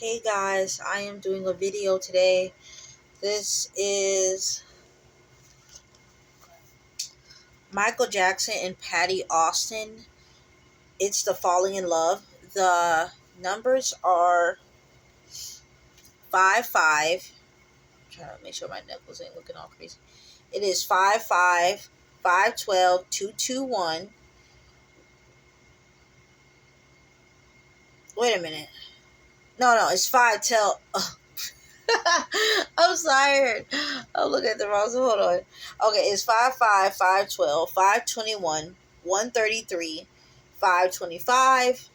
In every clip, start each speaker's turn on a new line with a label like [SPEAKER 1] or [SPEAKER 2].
[SPEAKER 1] Hey guys, I am doing a video today. This is Michael Jackson and Patty Austin. It's the Falling in Love. The numbers are 5 5. I'm trying to make sure my knuckles ain't looking all crazy. It is 5 5 512 221. Wait a minute. No, it's 5 tell. I'm sorry. I'm looking at the wrong. So hold on. Okay, it's 5 5 512 521 133 525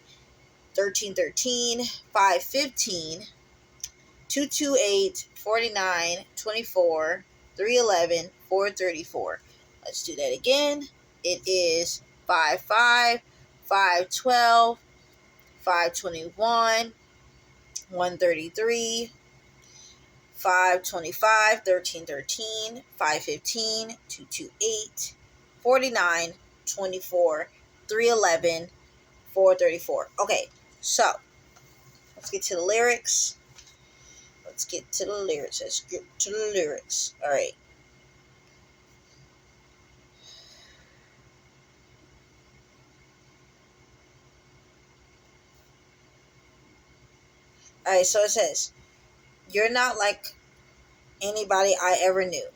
[SPEAKER 1] 1313 515 228 49 24 311 434. Let's do that again. It is 5 5 512 521 133 525 1313 515 228 49 24 311 434. Okay, so let's get to the lyrics. Let's get to the lyrics. Let's get to the lyrics. All right. All right, so it says, "You're not like anybody I ever knew,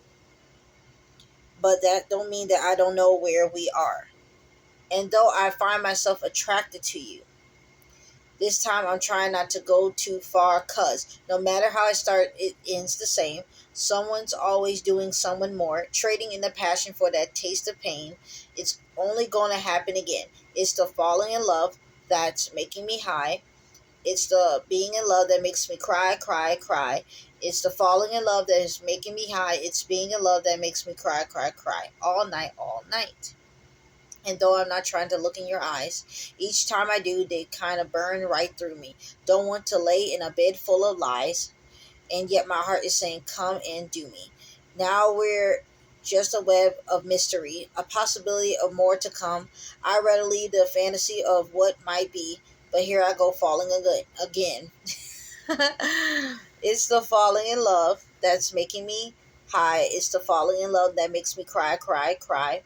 [SPEAKER 1] but that don't mean that I don't know where we are. And though I find myself attracted to you, this time I'm trying not to go too far, cause no matter how I start, it ends the same. Someone's always doing someone more, trading in the passion for that taste of pain. It's only going to happen again. It's the falling in love that's making me high. It's the being in love that makes me cry, cry, cry. It's the falling in love that is making me high. It's being in love that makes me cry, cry, cry. All night, all night. And though I'm not trying to look in your eyes, each time I do, they kind of burn right through me. Don't want to lay in a bed full of lies, and yet my heart is saying, come and do me. Now we're just a web of mystery, a possibility of more to come. I rather leave the fantasy of what might be, but here I go falling again. It's the falling in love that's making me high. It's the falling in love that makes me cry, cry, cry.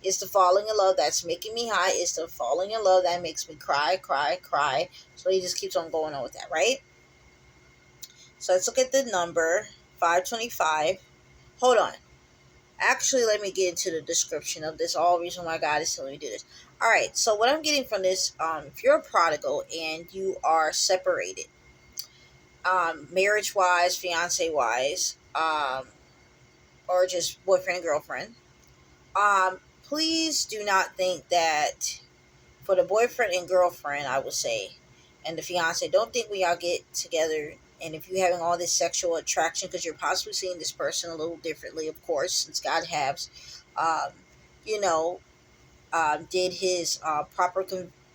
[SPEAKER 1] It's the falling in love that's making me high. It's the falling in love that makes me cry, cry, cry. So he just keeps on going on with that, right? So let's look at the number 525. Hold on. Actually, let me get into the description of this. All reason why God is telling me to do this. All right. So what I'm getting from this, if you're a prodigal and you are separated, marriage wise, fiance wise, or just boyfriend and girlfriend, please do not think that for the boyfriend and girlfriend, I would say, and the fiance, don't think when y'all get together and if you're having all this sexual attraction, because you're possibly seeing this person a little differently, of course, since God has, um, you know, did his proper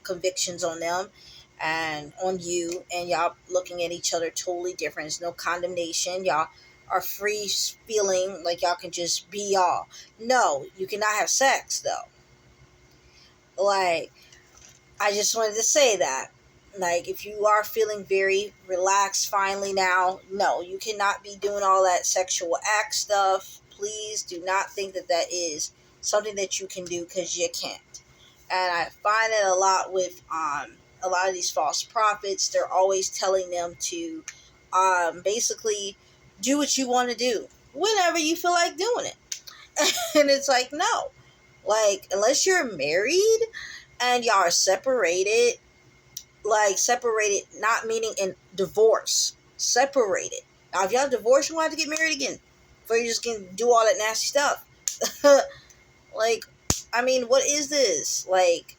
[SPEAKER 1] convictions on them and on you, and y'all looking at each other totally different. There's no condemnation. Y'all are free feeling like y'all can just be y'all. No, you cannot have sex though. Like, I just wanted to say that. Like, if you are feeling very relaxed finally now, no, you cannot be doing all that sexual act stuff. Please do not think that that is something that you can do, because you can't. And I find it a lot with a lot of these false prophets. They're always telling them to basically do what you want to do whenever you feel like doing it. And it's like, no. Like, unless you're married and y'all are separated, like separated, not meaning in divorce, separated. Now, if y'all divorced, you want to get married again, before you just can do all that nasty stuff. Like, I mean, what is this? Like,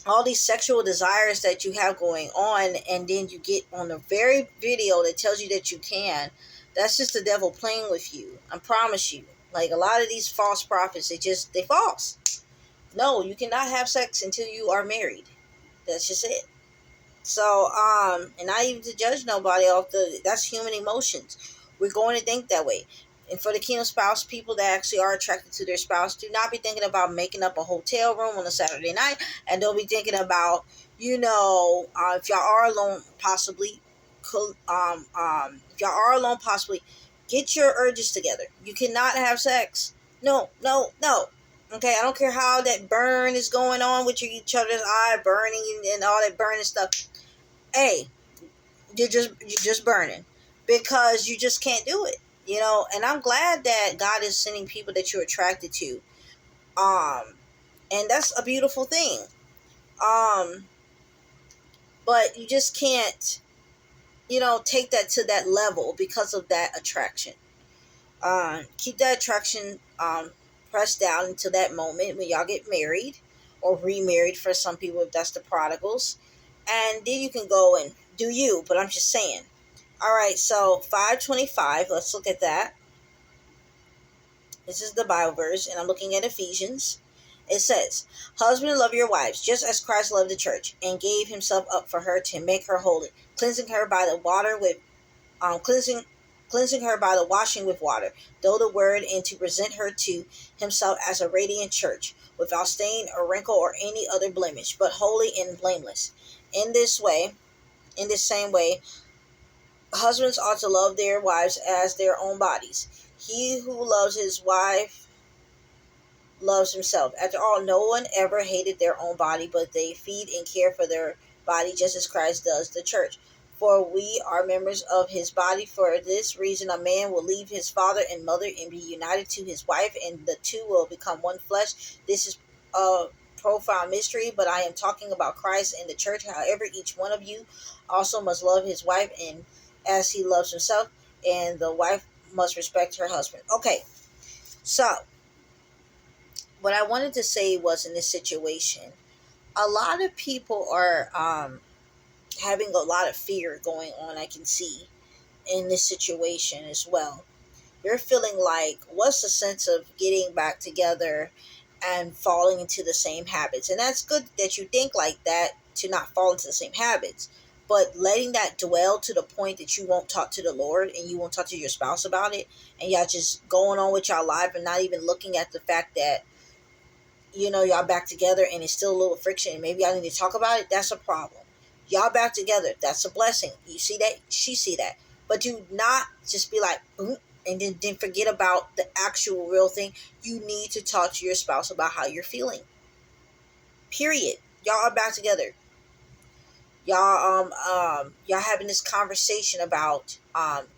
[SPEAKER 1] all these sexual desires that you have going on, and then you get on the very video that tells you that you can. That's just the devil playing with you. I promise you. Like, a lot of these false prophets, they false. No, you cannot have sex until you are married. That's just it. So, and not even to judge nobody off that's human emotions. We're going to think that way. And for the kingdom spouse, people that actually are attracted to their spouse, do not be thinking about making up a hotel room on a Saturday night. And don't be thinking about, if y'all are alone, possibly, if y'all are alone, possibly get your urges together. You cannot have sex. No, no, no. Okay, I don't care how that burn is going on with each other's eye burning and all that burning stuff. Hey, you're just burning because you just can't do it. And I'm glad that God is sending people that you're attracted to. Um, and that's a beautiful thing. Um, but you just can't, take that to that level because of that attraction. Keep that attraction pressed down until that moment when y'all get married or remarried for some people if that's the prodigals. And then you can go and do you, but I'm just saying. All right, so 525, let's look at that. This is the Bible verse, and I'm looking at Ephesians. It says, "Husbands, love your wives, just as Christ loved the church, and gave himself up for her to make her holy, cleansing her by the water with cleansing her by the washing with water, though the word, and to present her to himself as a radiant church, without stain or wrinkle or any other blemish, but holy and blameless. In this way, in this same way, husbands ought to love their wives as their own bodies. He who loves his wife loves himself. After all, no one ever hated their own body, but they feed and care for their body just as Christ does the church. For we are members of his body. For this reason, a man will leave his father and mother and be united to his wife, and the two will become one flesh. This is a profound mystery, but I am talking about Christ and the church. However, each one of you also must love his wife and as he loves himself, and the wife must respect her husband." Okay, so what I wanted to say was, in this situation, a lot of people are having a lot of fear going on. I can see in this situation as well. You're feeling like, what's the sense of getting back together and falling into the same habits? And that's good that you think like that, to not fall into the same habits. But letting that dwell to the point that you won't talk to the Lord and you won't talk to your spouse about it, and y'all just going on with y'all life and not even looking at the fact that y'all back together and it's still a little friction and maybe y'all need to talk about it. That's a problem. Y'all back together, that's a blessing. You see that, she see that. But do not just be like, and then forget about the actual real thing. You need to talk to your spouse about how you're feeling, period. Y'all are back together. Y'all having this conversation about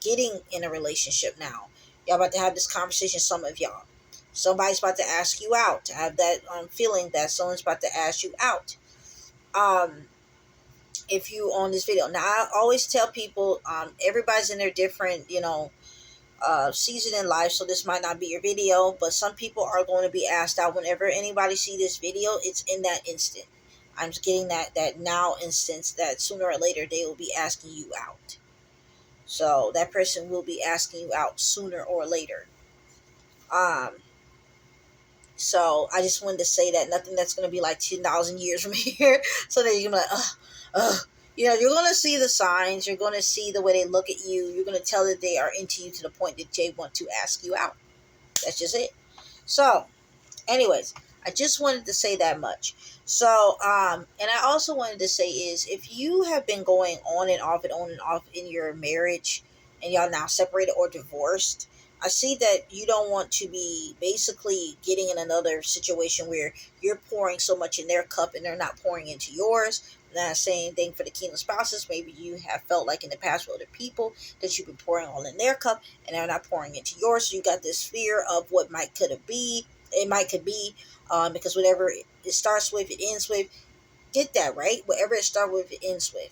[SPEAKER 1] getting in a relationship now. Y'all about to have this conversation. Some of y'all, somebody's about to ask you out. To have that feeling that someone's about to ask you out. If you on this video now, I always tell people, everybody's in their different season in life, so this might not be your video, but some people are going to be asked out. Whenever anybody see this video, it's in that instant. I'm just getting that now instance that sooner or later they will be asking you out. So that person will be asking you out sooner or later. So I just wanted to say that nothing that's going to be like 10,000 years from here. So that you can be like, you're going to see the signs. You're going to see the way they look at you. You're going to tell that they are into you to the point that they want to ask you out. That's just it. So, anyways, I just wanted to say that much. So, and I also wanted to say is, if you have been going on and off in your marriage, and y'all now separated or divorced, I see that you don't want to be basically getting in another situation where you're pouring so much in their cup and they're not pouring into yours. Not saying anything for the kingdom spouses. Maybe you have felt like in the past with other people that you've been pouring all in their cup and they're not pouring into yours. So you got this fear of what could be, because whatever it starts with, it ends with. Get that right? Whatever it starts with, it ends with.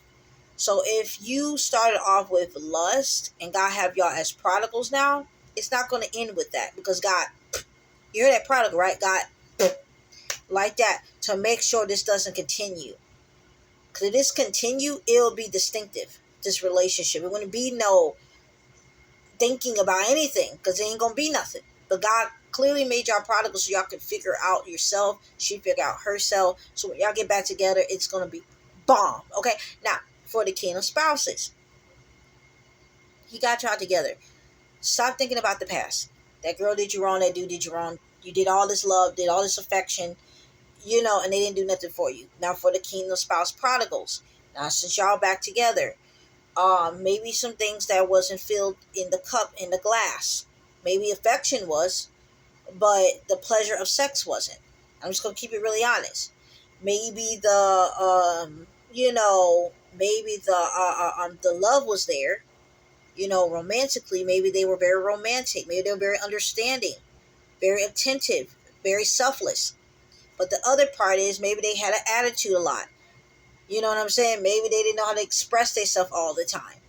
[SPEAKER 1] So if you started off with lust and God have y'all as prodigals now, it's not going to end with that, because God, you hear that prodigal, right? God, like that, to make sure this doesn't continue. Because if this continue, it'll be distinctive, this relationship. It wouldn't be no thinking about anything, because it ain't going to be nothing. But God clearly made y'all prodigals so y'all could figure out yourself. She figure out herself. So when y'all get back together, it's going to be bomb. Okay? Now, for the kingdom spouses, He got y'all together. Stop thinking about the past. That girl did you wrong. That dude did you wrong. You did all this love, did all this affection, and they didn't do nothing for you. Now for the kingdom spouse prodigals. Now since y'all back together, Maybe some things that wasn't filled in the cup, in the glass. Maybe affection was, but the pleasure of sex wasn't. I'm just gonna keep it really honest. Maybe maybe the love was there. Romantically, maybe they were very romantic. Maybe they were very understanding, very attentive, very selfless. But the other part is maybe they had an attitude a lot. You know what I'm saying? Maybe they didn't know how to express themselves all the time.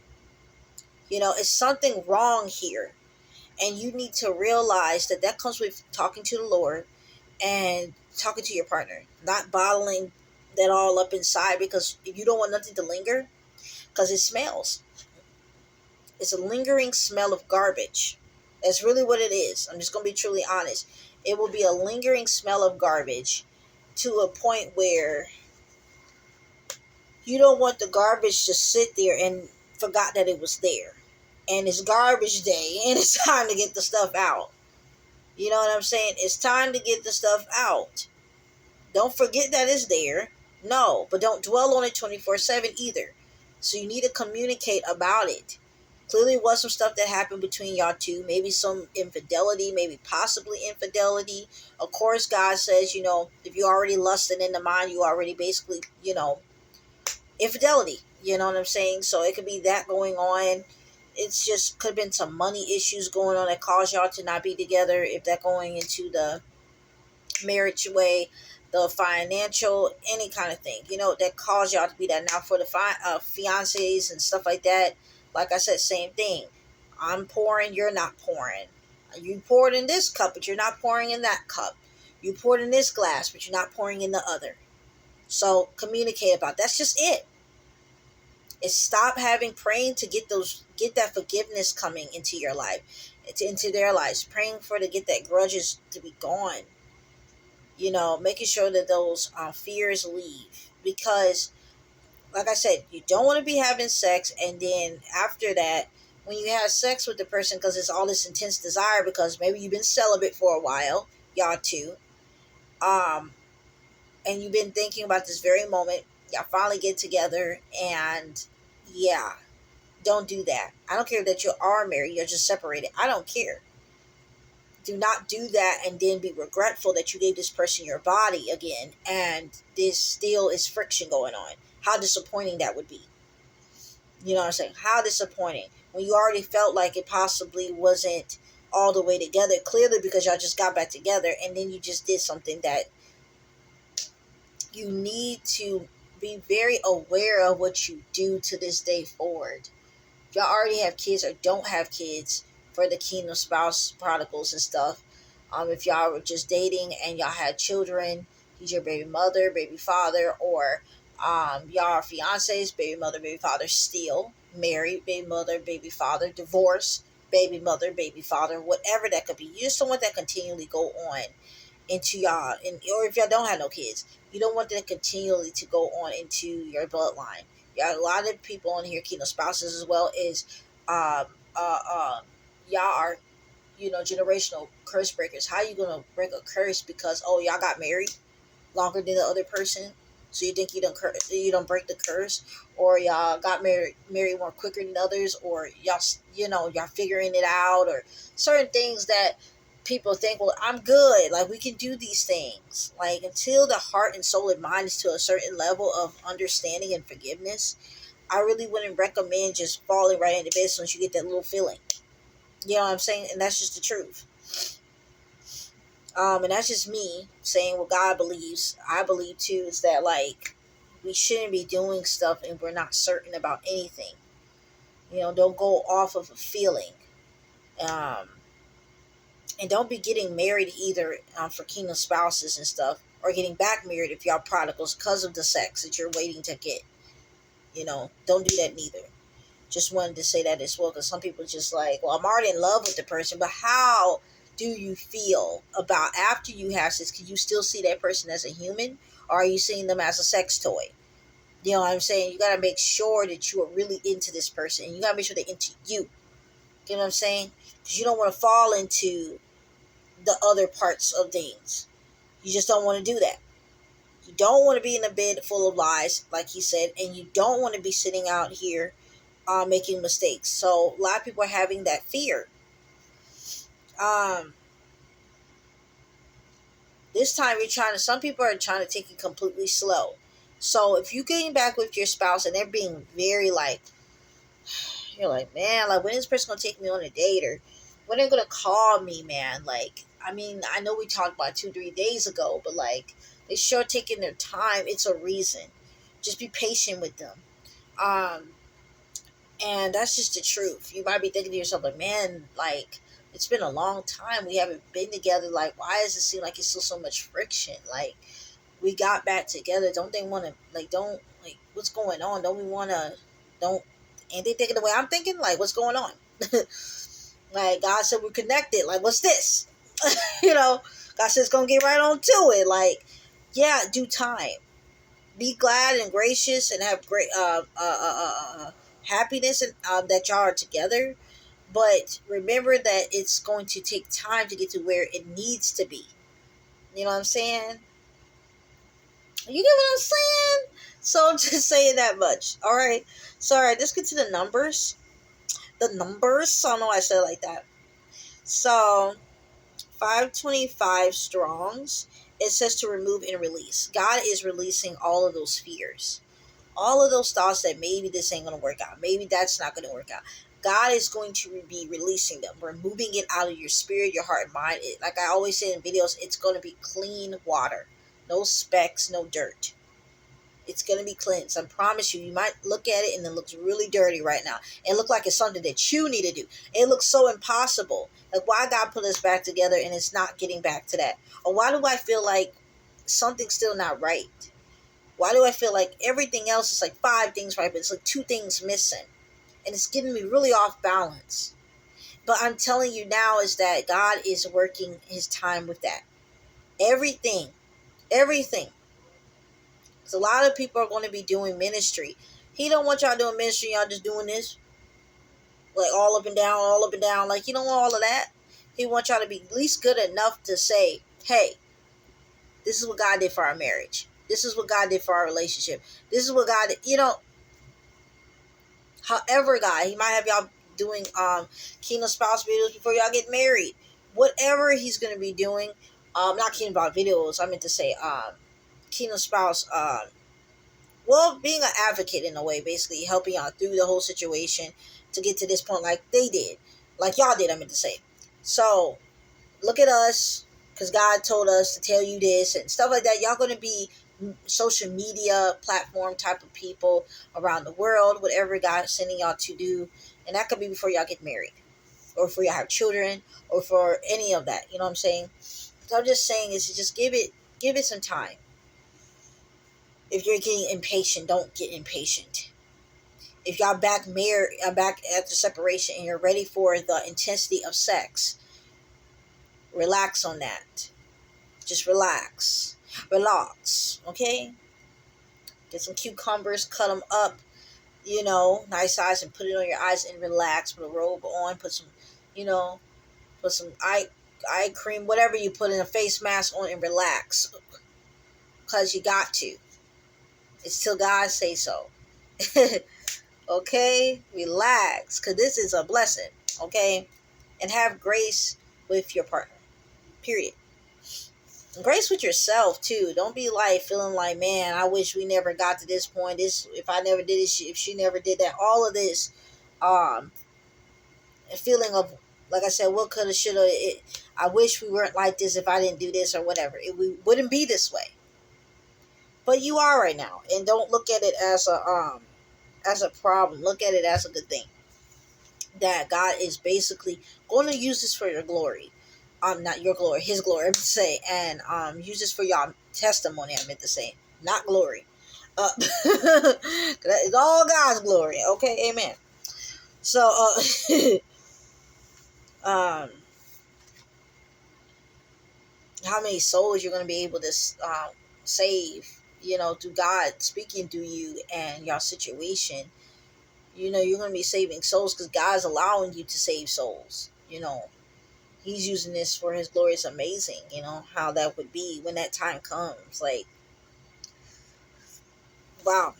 [SPEAKER 1] It's something wrong here. And you need to realize that that comes with talking to the Lord and talking to your partner, not bottling that all up inside, because you don't want nothing to linger, because it smells. It's a lingering smell of garbage. That's really what it is. I'm just going to be truly honest. It will be a lingering smell of garbage to a point where you don't want the garbage to sit there and forgot that it was there. And it's garbage day and it's time to get the stuff out. You know what I'm saying? It's time to get the stuff out. Don't forget that it's there. No, but don't dwell on it 24/7 either. So you need to communicate about it. Clearly was some stuff that happened between y'all two. Maybe some infidelity, maybe possibly infidelity. Of course, God says, if you already lusted in the mind, you already basically, infidelity. You know what I'm saying? So it could be that going on. It's just could have been some money issues going on that caused y'all to not be together. If that going into the marriage way, the financial, any kind of thing, that caused y'all to be that. Now for the fiancés and stuff like that, like I said, same thing. I'm pouring, you're not pouring. You poured in this cup, but you're not pouring in that cup. You poured in this glass, but you're not pouring in the other. So communicate about it. That's just it. Is stop praying to get that forgiveness coming into your life, into their lives, praying to get that grudges to be gone. Making sure that those fears leave, because like I said, you don't want to be having sex and then after that, when you have sex with the person, because it's all this intense desire, because maybe you've been celibate for a while, y'all too, and you've been thinking about this very moment, y'all finally get together, and yeah, don't do that. I don't care that you are married, you're just separated. I don't care. Do not do that and then be regretful that you gave this person your body again and this still is friction going on. How disappointing that would be. You know what I'm saying? How disappointing. When you already felt like it possibly wasn't all the way together, clearly because y'all just got back together, and then you just did something that you need to be very aware of what you do to this day forward. If y'all already have kids or don't have kids, for the kingdom spouse prodigals and stuff, if y'all were just dating and y'all had children, he's your baby mother, baby father, or y'all are fiancés, baby mother, baby father, still married, baby mother, baby father, divorce, baby mother, baby father, whatever that could be. You just don't want that continually go on into y'all, or if y'all don't have no kids, you don't want that continually to go on into your bloodline. Yeah, a lot of people on here, kingdom spouses as well, is um y'all are generational curse breakers. How you gonna break a curse because y'all got married longer than the other person, so you think you don't break the curse, or y'all got married more quicker than others, or y'all figuring it out, or certain things that people think, well, I'm good, like we can do these things. Like until the heart and soul and mind is to a certain level of understanding and forgiveness, I really wouldn't recommend just falling right into bed as soon as you get that little feeling. You know what I'm saying? And that's just the truth. And that's just me saying what God believes. I believe too is that like we shouldn't be doing stuff and we're not certain about anything. Don't go off of a feeling. Um, and don't be getting married either for kingdom spouses and stuff, or getting back married if y'all prodigals because of the sex that you're waiting to get. Don't do that neither. Just wanted to say that as well, because some people just like, well, I'm already in love with the person, but how do you feel about after you have sex? Can you still see that person as a human, or are you seeing them as a sex toy? You know what I'm saying? You got to make sure that you are really into this person, and you got to make sure they're into you. You know what I'm saying? Because you don't want to fall into the other parts of things. You just don't want to do that. You don't want to be in a bed full of lies, like he said, and you don't want to be sitting out here making mistakes. So a lot of people are having that fear. Um, this time you're trying to. Some people are trying to take it completely slow. So if you're getting back with your spouse and they're being very like, you're like, man, like when is this person gonna take me on a date, or when they're gonna call me, man? Like, I mean, I know we talked about 2-3 days ago, but like they sure taking their time. It's a reason. Just be patient with them. Um, and that's just the truth. You might be thinking to yourself, like, man, like it's been a long time. We haven't been together. Like, why does it seem like it's still so much friction? Like, we got back together. Don't they want to, like, don't, like, what's going on? Don't we want to, don't, ain't they thinking the way I'm thinking? Like, what's going on? Like, God said we're connected. Like, what's this? You know, God said it's going to get right on to it. Like, yeah, due time. Be glad and gracious and have great happiness and that y'all are together. But remember that it's going to take time to get to where it needs to be. You know what I'm saying? You get what I'm saying? So I'm just saying that much. All right. So, all right, let's get to the numbers. The numbers. I don't know why I said it like that. So, 525 strongs. It says to remove and release. God is releasing all of those fears. All of those thoughts that maybe this ain't going to work out. Maybe that's not going to work out. God is going to be releasing them, removing it out of your spirit, your heart, and mind. Like I always say in videos, it's going to be clean water. No specks, no dirt. It's going to be cleansed. I promise you. You might look at it and it looks really dirty right now. It looks like it's something that you need to do. It looks so impossible. Like, why God put us back together and it's not getting back to that? Or why do I feel like something's still not right? Why do I feel like everything else is like 5 things right, but it's like 2 things missing? And it's getting me really off balance. But I'm telling you now is that God is working his time with that. Everything. Everything. Because a lot of people are going to be doing ministry. He don't want y'all doing ministry, y'all just doing this. Like all up and down, all up and down. Like, you don't want all of that. He wants y'all to be at least good enough to say, hey, this is what God did for our marriage. This is what God did for our relationship. This is what God did. You know, however, God, he might have y'all doing kingdom spouse videos before y'all get married. Whatever he's going to be doing, not kingdom about videos. I meant to say kingdom spouse, well, being an advocate in a way, basically helping y'all through the whole situation to get to this point like they did. Like y'all did, I meant to say. So, look at us, because God told us to tell you this and stuff like that. Y'all going to be social media platform type of people around the world, whatever God's sending y'all to do. And that could be before y'all get married, or before y'all have children, or for any of that. You know what I'm saying? So I'm just saying is to just give it some time. If you're getting impatient, don't get impatient. If y'all back after separation and you're ready for the intensity of sex, relax on that. Just relax. Relax. Okay? Get some cucumbers, cut them up, nice size, and put it on your eyes and relax. Put a robe on, put some, put some eye cream, whatever you put in a face mask on, and relax. Because you got to. It's till God say so. Okay? Relax. Because this is a blessing. Okay? And have grace with your partner. Period. And grace with yourself too. Don't be like feeling like, man, I wish we never got to this point. This, if I never did it, if she never did that, all of this, a feeling of, like I said, what coulda, shoulda. I wish we weren't like this if I didn't do this or whatever. We wouldn't be this way. But you are right now, and don't look at it as a problem. Look at it as a good thing. That God is basically going to use this for your glory. Not your glory, his glory, I meant to say, and use this for y'all testimony, I meant to say, not glory. It's all God's glory, okay, amen. So, how many souls you're going to be able to save, through God speaking through you and your situation. You're going to be saving souls because God's allowing you to save souls, He's using this for his glory. It's amazing, how that would be when that time comes. Like, wow.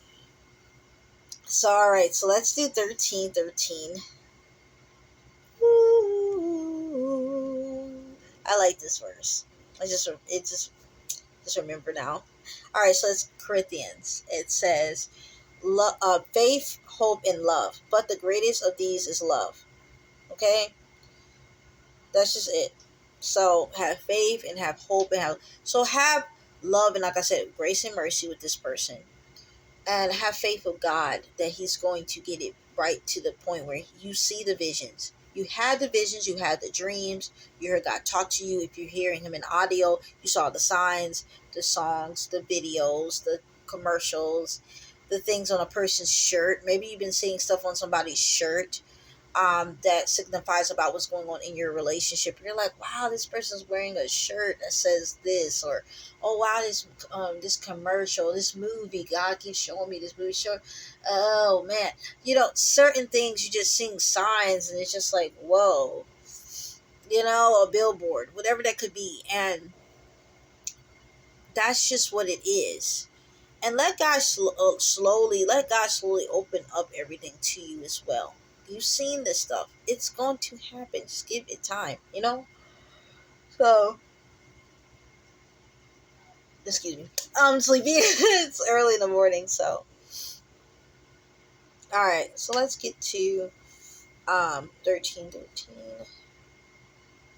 [SPEAKER 1] So, all right, so let's do 1313. Ooh, I like this verse. Just remember now. All right, so it's Corinthians. It says, faith, hope, and love. But the greatest of these is love. Okay? That's just it. So have faith and have hope and have love and, like I said, grace and mercy with this person. And have faith of God that he's going to get it right to the point where you see the visions. You had the visions, you had the dreams, you heard God talk to you. If you're hearing him in audio, you saw the signs, the songs, the videos, the commercials, the things on a person's shirt. Maybe you've been seeing stuff on somebody's shirt that signifies about what's going on in your relationship. You're like, wow, this person's wearing a shirt that says this, or oh wow, this commercial, this movie, God keeps showing me this movie. Show, oh man, certain things you just seeing signs, and it's just like, whoa, a billboard, whatever that could be, and that's just what it is. And let God slowly open up everything to you as well. You've seen this stuff. It's going to happen. Just give it time. So, excuse me. I'm sleepy. It's early in the morning, so. All right, so let's get to 1313.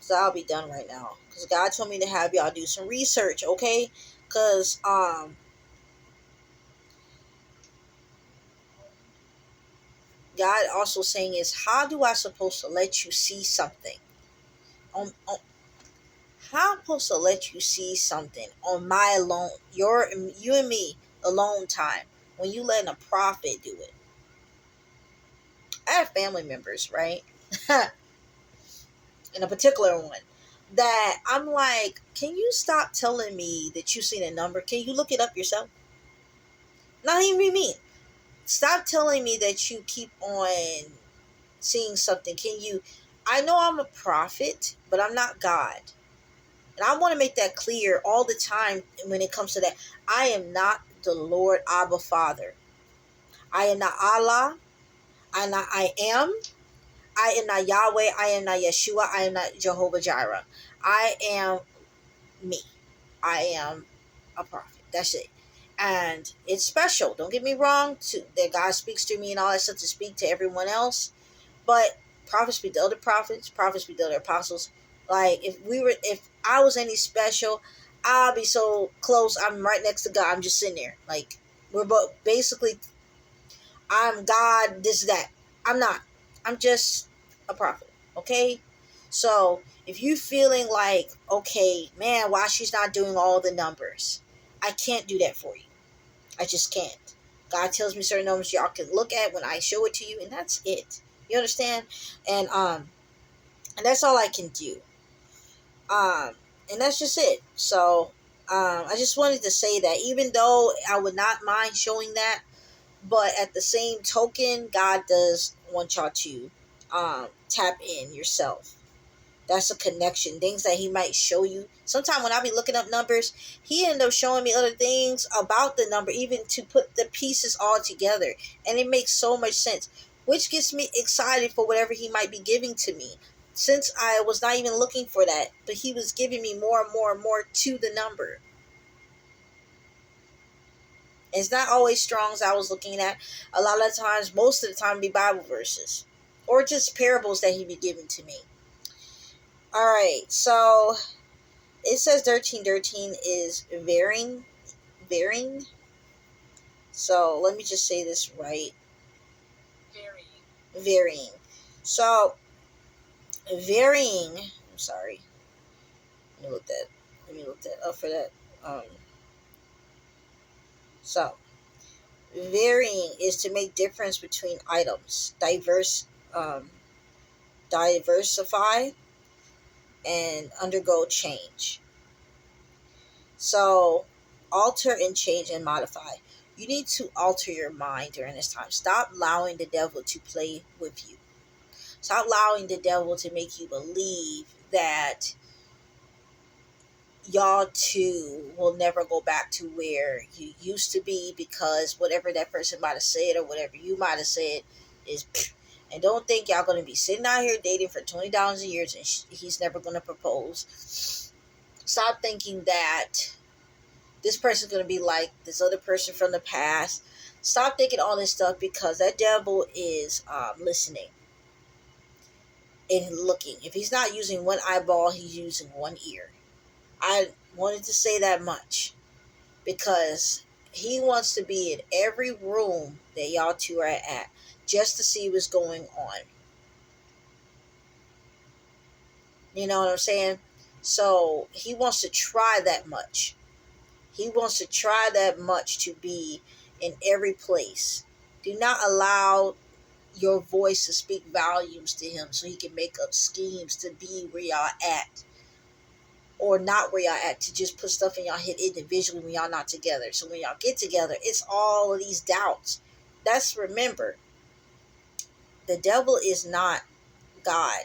[SPEAKER 1] So I'll be done right now. Because God told me to have y'all do some research, okay? Because God also saying is, how do I supposed to let you see something? On How I'm supposed to let you see something on my alone, you and me alone time, when you letting a prophet do it? I have family members, right? In a particular one, that I'm like, can you stop telling me that you seen a number? Can you look it up yourself? Not even be mean. Stop telling me that you keep on seeing something. I know I'm a prophet, but I'm not God. And I want to make that clear all the time when it comes to that. I am not the Lord Abba Father. I am not Allah. I am. I am not Yahweh. I am not Yeshua. I am not Jehovah Jireh. I am me. I am a prophet. That's it. And it's special. Don't get me wrong. That God speaks to me and all that stuff to speak to everyone else. But prophets be the other prophets be the other apostles. Like if I was any special, I'll be so close. I'm right next to God. I'm just sitting there. Like we're both basically. I'm God. This that. I'm not. I'm just a prophet. Okay. So if you feeling like, okay, man, why she's not doing all the numbers, I can't do that for you. I just can't. God tells me certain numbers y'all can look at when I show it to you, and that's it. You understand? And that's all I can do. And that's just it. So I just wanted to say that, even though I would not mind showing that, but at the same token, God does want y'all to tap in yourself. That's a connection. Things that he might show you. Sometimes when I be looking up numbers, he ended up showing me other things about the number, even to put the pieces all together. And it makes so much sense, which gets me excited for whatever he might be giving to me. Since I was not even looking for that, but he was giving me more and more and more to the number. It's not always strong as I was looking at. A lot of times, most of the time, be Bible verses. Or just parables that he be giving to me. Alright, so it says 1313 is varying. Varying. So let me just say this right. Varying. So varying. I'm sorry. Let me look that up for that. So varying is to make difference between items. Diversify and undergo change. So, alter and change and modify. You need to alter your mind during this time. Stop allowing the devil to play with you. Stop allowing the devil to make you believe that y'all two will never go back to where you used to be, because whatever that person might have said or whatever you might have said is and don't think y'all going to be sitting out here dating for $20 a year and he's never going to propose. Stop thinking that this person's going to be like this other person from the past. Stop thinking all this stuff, because that devil is listening and looking. If he's not using one eyeball, he's using one ear. I wanted to say that much, because he wants to be in every room that y'all two are at just to see what's going on. You know what I'm saying? So he wants to try that much. He wants to try that much to be in every place. Do not allow your voice to speak volumes to him so he can make up schemes to be where y'all at, or not where y'all at, to just put stuff in y'all head individually when y'all not together. So when y'all get together, it's all of these doubts. Remember, the devil is not God.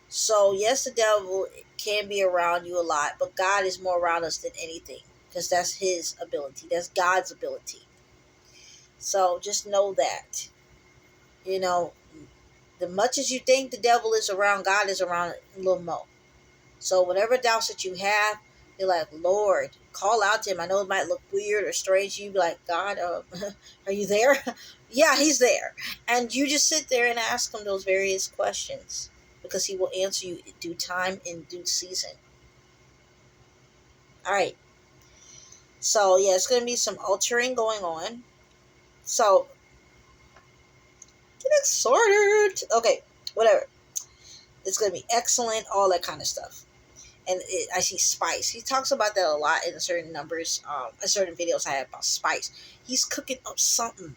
[SPEAKER 1] So yes, the devil can be around you a lot, but God is more around us than anything, because that's his ability. That's God's ability. So just know that, you know, the much as you think the devil is around, God is around a little more. So whatever doubts that you have, you're like, Lord, call out to him. I know it might look weird or strange. You be like, God, are you there? Yeah, he's there. And you just sit there and ask him those various questions, because he will answer you in due time, in due season. All right. So yeah, it's going to be some altering going on. So get sorted. Okay, whatever. It's going to be excellent, all that kind of stuff. And I see spice. He talks about that a lot in certain numbers, in certain videos I have about spice. He's cooking up something.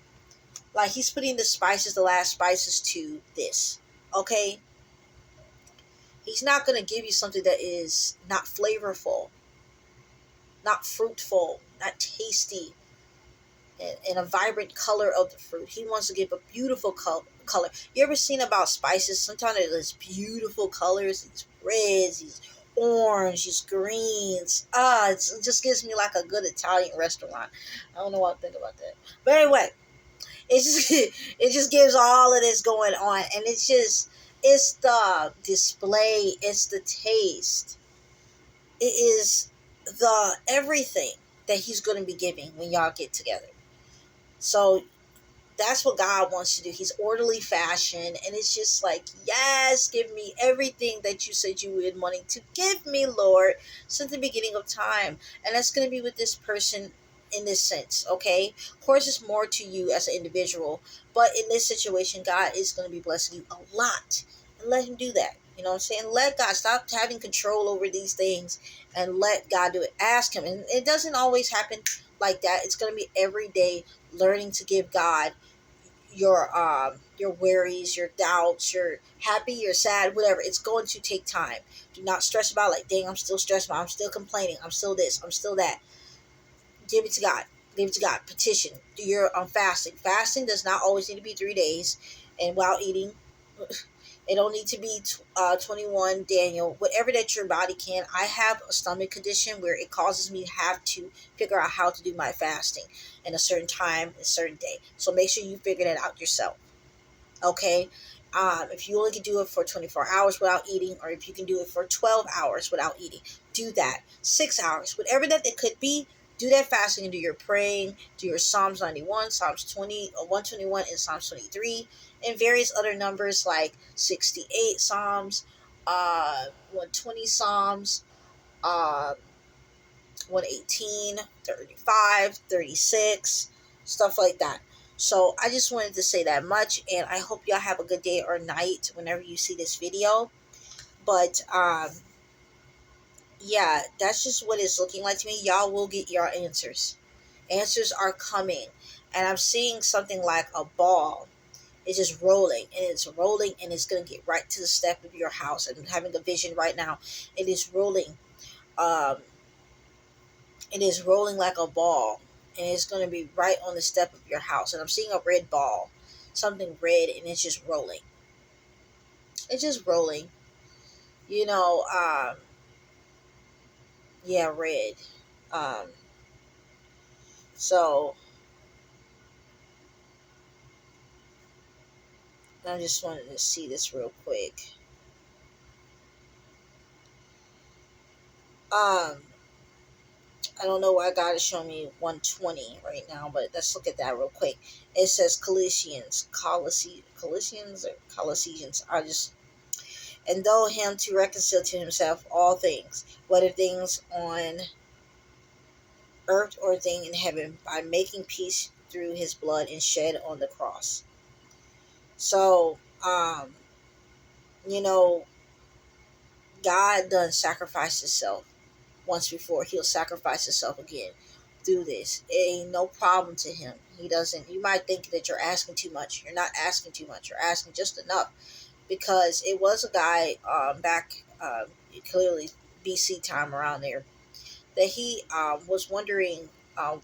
[SPEAKER 1] Like he's putting the spices, the last spices to this. Okay? He's not going to give you something that is not flavorful, not fruitful, not tasty, and a vibrant color of the fruit. He wants to give a beautiful color. You ever seen about spices? Sometimes there's beautiful colors. These reds, these orange, these greens. It just gives me like a good Italian restaurant. I don't know what I think about that. But anyway, it just gives all of this going on. And it's the display. It's the taste. It is the everything that he's going to be giving when y'all get together. So that's what God wants to do. He's orderly fashion, and it's just like, yes, give me everything that you said you would wanting to give me, Lord, since the beginning of time. And that's going to be with this person in this sense, okay? Of course, it's more to you as an individual, but in this situation, God is going to be blessing you a lot, and let him do that. You know what I'm saying? Let God, stop having control over these things and let God do it. Ask him. And it doesn't always happen like that. It's going to be every day learning to give God your worries, your doubts, your happy, your sad, whatever. It's going to take time. Do not stress about like, dang, I'm still stressed about, I'm still complaining, I'm still this, I'm still that. Give it to God. Give it to God. Petition. Do your fasting. Fasting does not always need to be 3 days, and while eating. It don't need to be 21 Daniel, whatever that your body can. I have a stomach condition where it causes me to have to figure out how to do my fasting in a certain time, a certain day. So make sure you figure that out yourself. Okay? If you only can do it for 24 hours without eating, or if you can do it for 12 hours without eating, do that. 6 hours, whatever that it could be, do that fasting and do your praying, do your Psalms 91, Psalms 121, and Psalms 23, and various other numbers like 68 Psalms, 120 Psalms, uh, 118, 35, 36, stuff like that. So I just wanted to say that much, and I hope y'all have a good day or night whenever you see this video. But yeah, that's just what it's looking like to me. Y'all will get your answers. Answers are coming, and I'm seeing something like a ball. It's just rolling, and it's rolling, and it's gonna get right to the step of your house. I'm having a vision right now. It is rolling. Um, It is rolling like a ball, and it's going to be right on the step of your house. And I'm seeing a red ball, something red, and it's just rolling. It's just rolling. You know, Yeah, red. Um, so I just wanted to see this real quick. Um, I don't know why God is showing me 120 right now, but let's look at that real quick. It says Colossians or Colossians. I just and though him to reconcile to himself all things, whether things on earth or thing in heaven, by making peace through his blood and shed on the cross. So, you know, God done sacrificed himself once before. He'll sacrifice himself again through this. It ain't no problem to him. He doesn't. You might think that you're asking too much. You're not asking too much. You're asking just enough, because it was a guy back clearly BC time around there, that he was wondering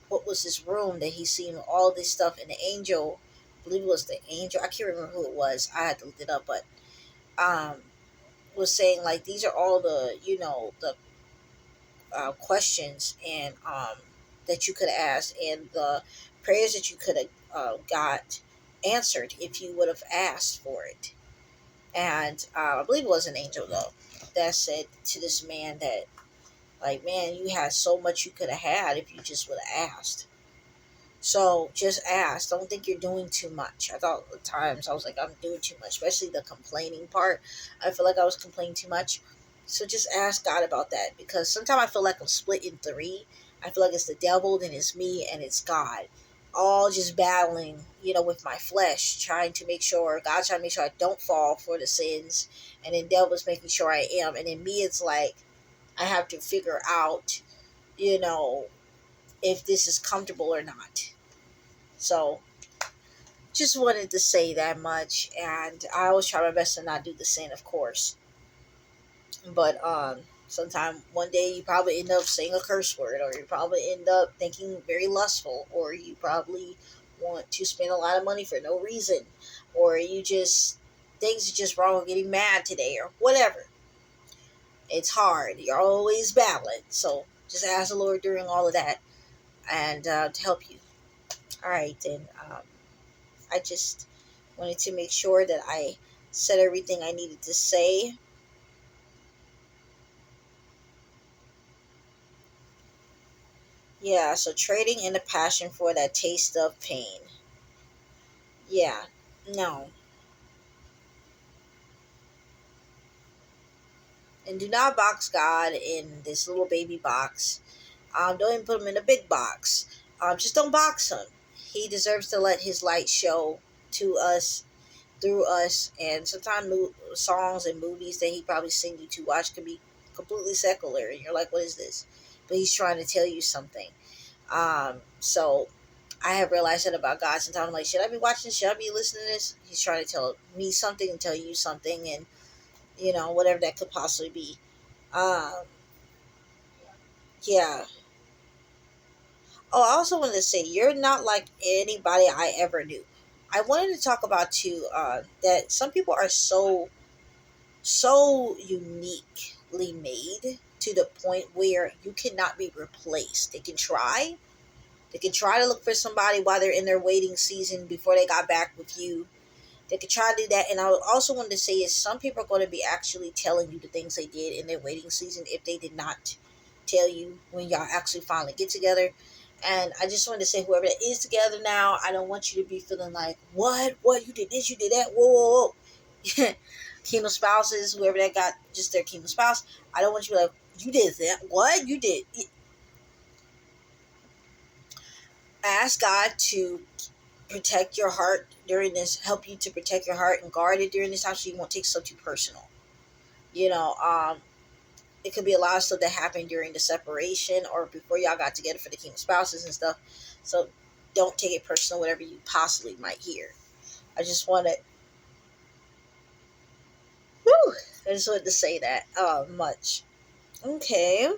[SPEAKER 1] what was this room that he seen all this stuff, and the angel, I believe it was the angel, I can't remember who it was, I had to look it up, but um, was saying like these are all the the questions and that you could ask, and the prayers that you could have got answered if you would have asked for it. And I believe it was an angel though that said to this man that, like, man, you had so much you could have had if you just would have asked. So just ask. Don't think you're doing too much. I thought at times I was like, I'm doing too much, especially the complaining part. I feel like I was complaining too much. So just ask God about that, because sometimes I feel like I'm split in three. I feel like it's the devil, then it's me, and it's God. All just battling, with my flesh, trying to make sure, God's trying to make sure I don't fall for the sins, and then devil's making sure I am. And then me, it's like, I have to figure out, you know, if this is comfortable or not. So just wanted to say that much, and I always try my best to not do the sin, of course. But sometime one day you probably end up saying a curse word, or you probably end up thinking very lustful, or you probably want to spend a lot of money for no reason, or you just things are just wrong, getting mad today, or whatever. It's hard. You're always battling. So just ask the Lord during all of that, and to help you. All right, then. I just wanted to make sure that I said everything I needed to say. Yeah, so trading in the passion for that taste of pain. Yeah, no. And do not box God in this little baby box. Don't even put him in a big box. Just don't box him. He deserves to let his light show to us, through us, and sometimes songs and movies that he probably send you to watch could be completely secular, and you're like, what is this? But he's trying to tell you something. So I have realized that about God. Sometimes I'm like, should I be watching? Should I be listening to this? He's trying to tell me something and tell you something, and whatever that could possibly be. Um, yeah. Oh, I also wanted to say you're not like anybody I ever knew. I wanted to talk about too that some people are so uniquely made to the point where you cannot be replaced. They can try to look for somebody while they're in their waiting season before they got back with you. They could try to do that. And I also wanted to say is some people are going to be actually telling you the things they did in their waiting season if they did not tell you when y'all actually finally get together. And I just wanted to say, whoever that is together now, I don't want you to be feeling like, what, you did this, you did that, whoa. Kingdom spouses, whoever that got just their kingdom spouse, I don't want you to be like, you did that, what, you did. Ask God to protect your heart during this, help you to protect your heart and guard it during this time, so you won't take stuff too personal. You know, it could be a lot of stuff that happened during the separation or before y'all got together for the kingdom spouses and stuff. So don't take it personal, whatever you possibly might hear. I just wanted, whew, I just wanted to say that much. Okay.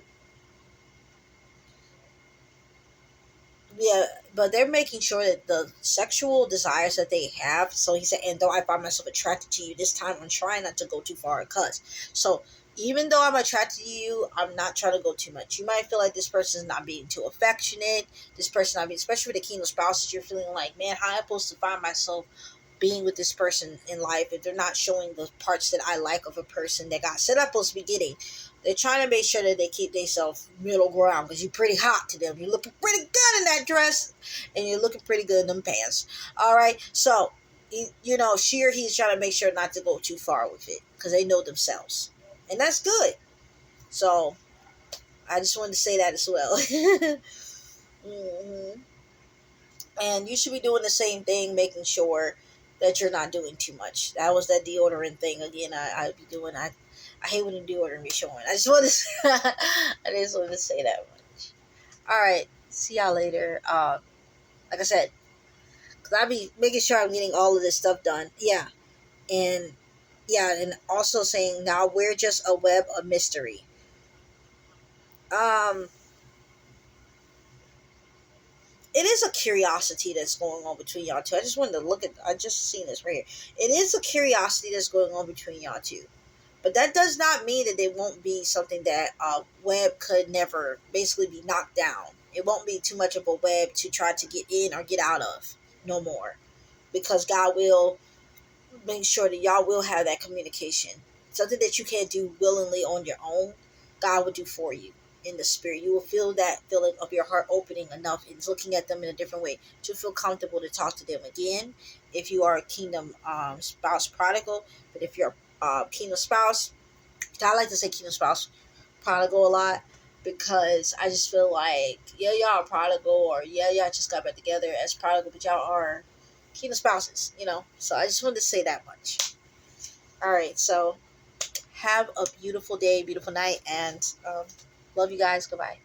[SPEAKER 1] Yeah, but they're making sure that the sexual desires that they have. So he said, and though I find myself attracted to you this time, I'm trying not to go too far, cause so even though I'm attracted to you, I'm not trying to go too much. You might feel like this person is not being too affectionate. This person not being, especially with the kingdom spouses, you're feeling like, man, how am I supposed to find myself being with this person in life if they're not showing the parts that I like of a person that got set up from the beginning? They're trying to make sure that they keep themselves middle ground because you're pretty hot to them. You're looking pretty good in that dress, and you're looking pretty good in them pants. All right, so you know she or he's trying to make sure not to go too far with it because they know themselves, and that's good. So I just wanted to say that as well. hmm And you should be doing the same thing, making sure that you're not doing too much. That was that deodorant thing again. I'd be doing. I hate when the deodorant be showing. I just want to. I just wanted to say that much. All right. See y'all later. Like I said, cause I be making sure I'm getting all of this stuff done. Yeah, and yeah, and also saying now we're just a web of mystery. Um, it is a curiosity that's going on between y'all two. I just wanted to look at. I just seen this right here. It is a curiosity that's going on between y'all two, but that does not mean that there won't be something that web could never basically be knocked down. It won't be too much of a web to try to get in or get out of no more, because God will make sure that y'all will have that communication. Something that you can't do willingly on your own, God will do for you in the spirit. You will feel that feeling of your heart opening enough and looking at them in a different way to feel comfortable to talk to them again. If you are a kingdom spouse prodigal, but if you're a kingdom spouse, I like to say kingdom spouse prodigal a lot because I just feel like, yeah, y'all are prodigal, or yeah, y'all just got back together as prodigal, but y'all are kingdom spouses, you know? So I just wanted to say that much. All right, so have a beautiful day, beautiful night, and love you guys. Goodbye.